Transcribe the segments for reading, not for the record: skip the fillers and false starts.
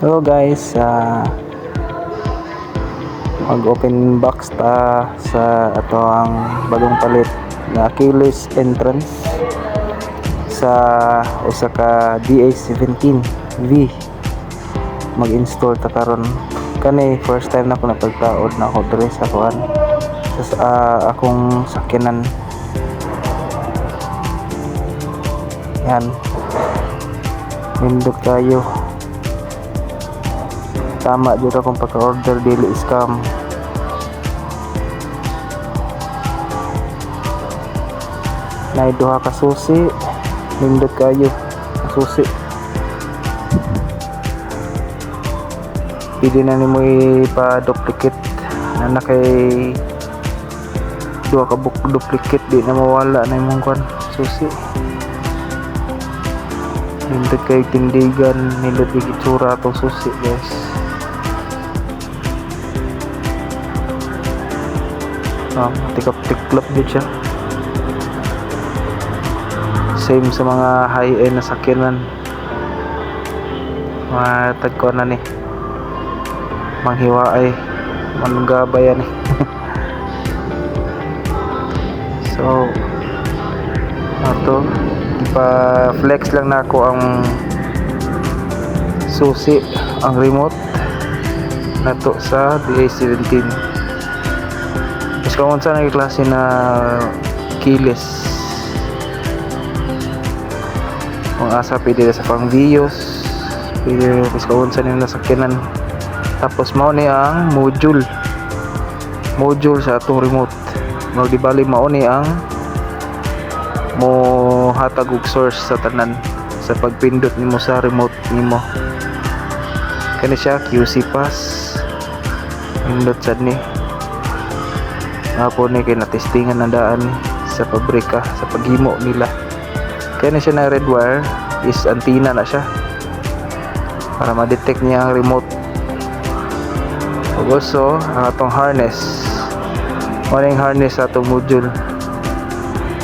Hello guys, mag-open box ta sa ato ang bagong palit na keyless entrance sa usa ka DA17V. Mag-install ta karon. Kani first time na ko napagtaod na ako diri sa kuan sa akong sakyanan. Yan. Nindot kayo. Tama dito akong pagka-order, dili scam. Nay duha ka susi, nindot kayo susi. Pwede na nimo ipa-duplicate na kay duha ka duplicate, di na mawala na imong kwan susi. Nindot kay tindigan, nindot kay gitsura atong susi guys. Tikap-tiklop din siya. Same sa mga high-end na sakyanan. Matag ko na ni manghiwaay, manggabay ni. So ato ipa-flex lang na ako ang susi, ang remote nato sa DA17. Kung unsa na klase na keyless, kung asa pwede sa pang videos, pwede kung unsa nila sakyanan. Tapos mao ni ang module sa atong remote. Magdibali mao ni ang mo hatag og source sa tanan sa pagpindot nimo sa remote nimo. Kani siya QC pass, pindot sad ni ako ni kay natestingan na daan sa pabrika sa paghimo nila. Kaya na siya na red wire is antenna na siya para ma-detect niya ang remote. Also ang atong harness, maring harness sa atong module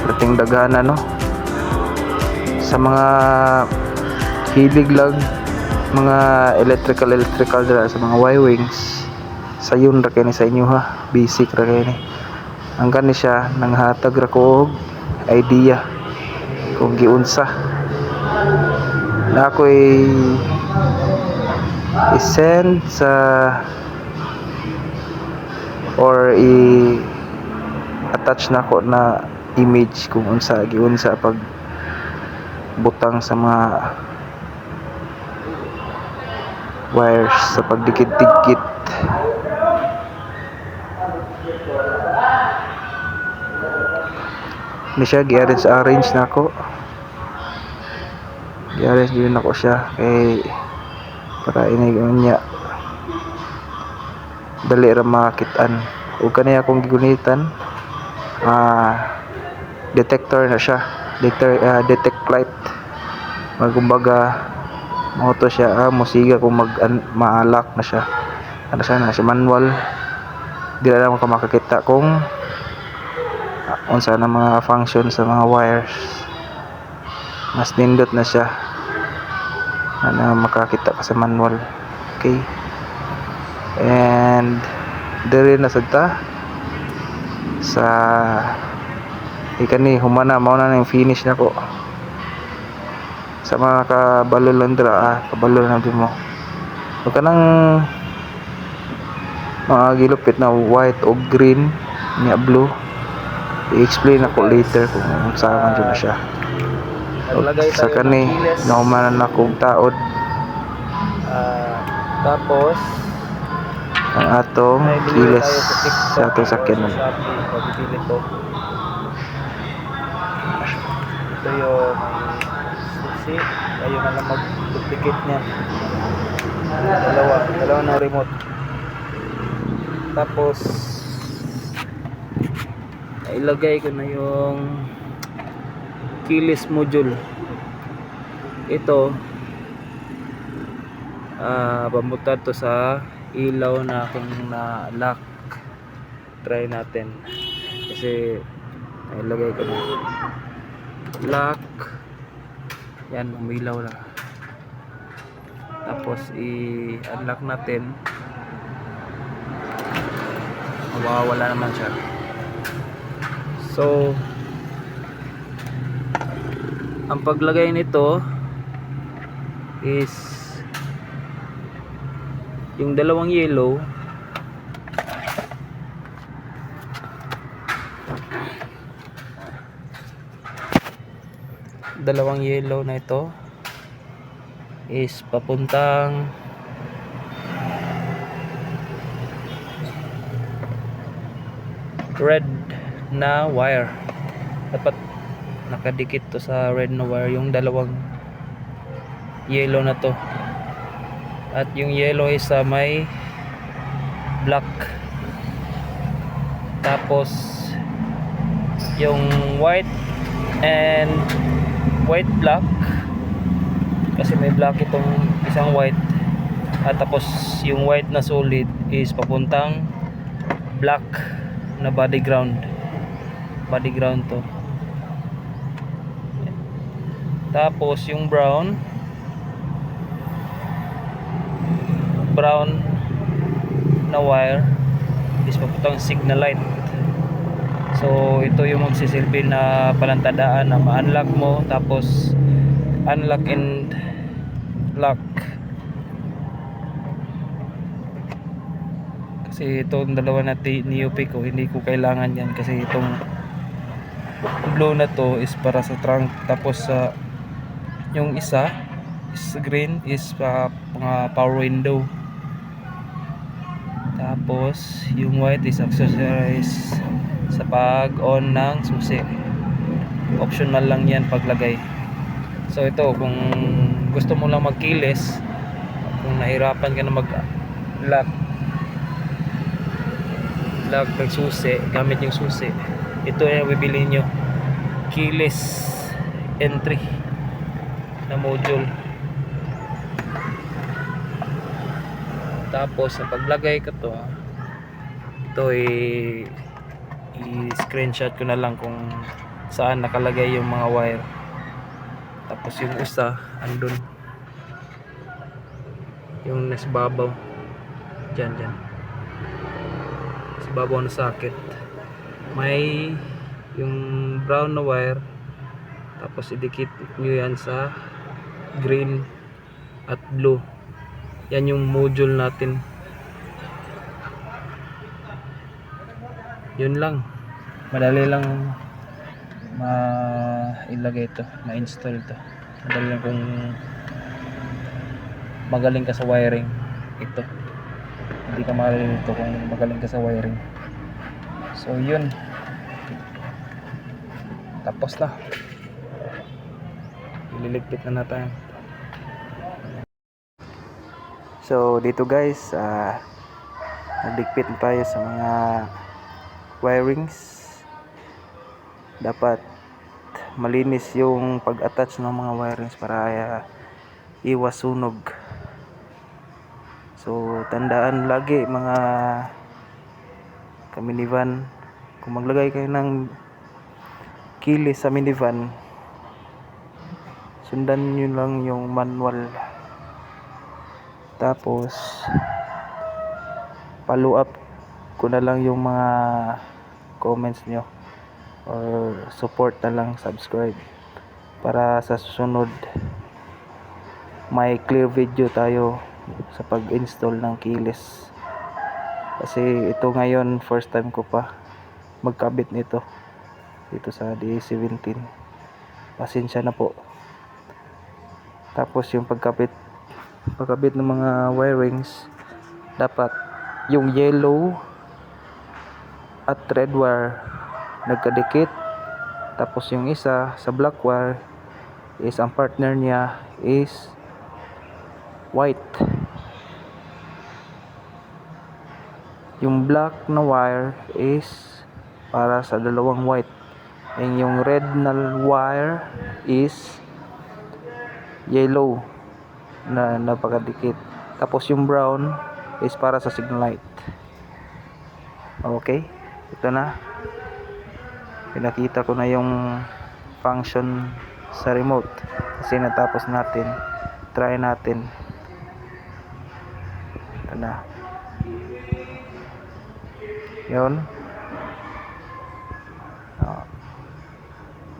prating daghana no sa mga hilig lang mga electrical dira sa mga Y-wings. Sayon ra kay ni sa inyo ha, basic ra kay ni. Ang kani siya nanghatag ra ko og idea kung giunsa na ako'y i-send sa or i-attach na ko na image kung unsa giunsa pag butang sa mga wires sa pagdikit-dikit. Ni siya gi-arrange na ako. Gi-arrange din ako siya kay para inay niya dali ra makit-an. Ug kani akong gigunitan detector na siya. Detect light. Magkumbaga mo to siya musiga kung maalak na siya. Ano siya na siya manual. Di na lang makakita kung unsa na mga function sa mga wires. Mas nindot na siya na makakita ka sa manual. Okay, and diri na sadta sa ikani humana mao na yung finish na ko sa mga kabalo lang dira kabalo na din mo o kanang mga gilupit na white o green niya blue. I-explain ako later kung saan man na siya. Sa kani naumanan na kong taod. Tapos ang atong keyless sa atong sakyanan. Ito yung susi. Ayun na lang mag-duplicate niya. Dalawa na remote. Tapos ilagay ko na yung keyless module. Ito pamutad to sa ilaw na akong na lock. Try natin kasi ilagay ko na lock. Yan, umilaw na. tapos i-unlock natin, mawawala naman siya. So ang paglagay nito is yung dalawang yellow na ito is papuntang red na wire. Dapat nakadikit to sa red na wire yung dalawang yellow na to, at yung yellow is sa may black, tapos yung white and white black, kasi may black itong isang white, at tapos yung white na solid is papuntang black na body ground to. Tapos yung brown na wire is papuntang signal light. So ito yung magsisilbi na palantadaan na ma-unlock mo, tapos unlock and lock. Kasi itong dalawa na NIOP ko, hindi ko kailangan yan, kasi itong blue na to is para sa trunk, tapos yung isa is green is mga power window, tapos yung white is accessories sa pag on ng susi. Optional lang yan paglagay. So ito, kung gusto mo lang magkilis, kung nahirapan ka na mag lock ng susi gamit yung susi, ito yung bibili nyo, keyless entry na module. Tapos sa paglagay ko to, ito i-screenshot ko na lang kung saan nakalagay yung mga wire. Tapos yung isa andun, yung nasa babaw dyan sa babaw na socket, may yung brown na wire, tapos idikit nyo yan sa green at blue. Yan yung module natin. Yun lang, madali lang ilagay ito, ma-install ito. Madali lang kung magaling ka sa wiring. Ito, hindi ka malilito kung magaling ka sa wiring. So yun, tapos na, ililigpit na natin. So dito guys, nagligpit na tayo sa mga wirings. Dapat malinis yung pag-attach ng mga wirings para iwas sunog. So tandaan lagi mga ka-minivan, kung maglagay kayo ng kilis sa minivan, sundan nyo lang yung manual. Tapos follow up ko na lang yung mga comments nyo, or support na lang, subscribe, para sa susunod may clear video tayo sa pag-install ng keyless. Kasi ito ngayon first time ko pa magkabit nito dito sa D17. Pasensya na po. Tapos yung pagkabit ng mga wirings, dapat yung yellow at red wire nagkadikit, tapos yung isa sa black wire is ang partner niya is white. Yung black na wire is para sa dalawang white, and yung red na wire is yellow na napakadikit. Tapos yung brown is para sa signal light. Okay, ito na, pinakita ko na yung function sa remote kasi natapos natin. Try natin na. Yun.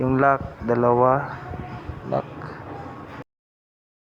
Yung lock, dalawa. Lock